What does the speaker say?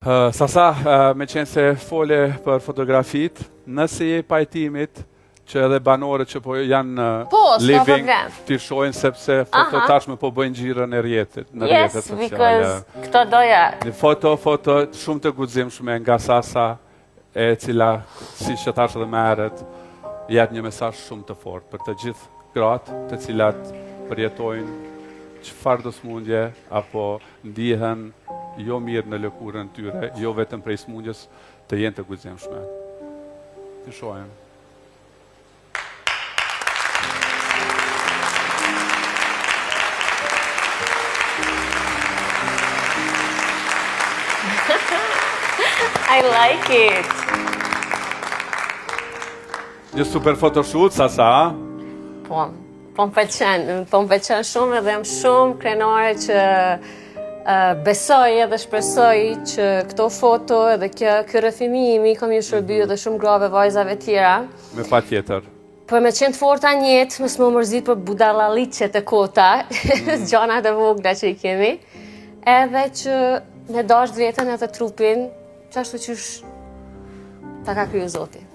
Sasa, me qenë se fole për fotografit, nëse je pajtimit që edhe banorët që po janë living t'i shojnë sepse foto tashme po bëjnë gjirën e rjetit në rjetet sociale. Yes, because këto doja. Foto shumë të guximshme nga Sasa, e cila, si që tash edhe më herët, jep një mesazh shumë të fortë për të gjithë gratë të cilat përjetojnë çfarë do smundje apo ndihen jo mirë në lëkurën tyre, jo vetëm prej smundjes, të jenë të guximshme. Të shohim. I like it. Një super photoshoot, Sasa? Po më pëlqen shumë edhe jam shumë krenare që besoj edhe shpresoj që këto foto edhe kjo rrëfimi kam ju shërby edhe shumë grave vajzave tjera. Me pa tjetër. Për me qenë të forta njetë, mësë më mërzit për budallaliqet e kota, gjanat e vogla që i kemi, edhe që me dash vetën edhe trupin, qashtu qysh ta ka kriju Zoti.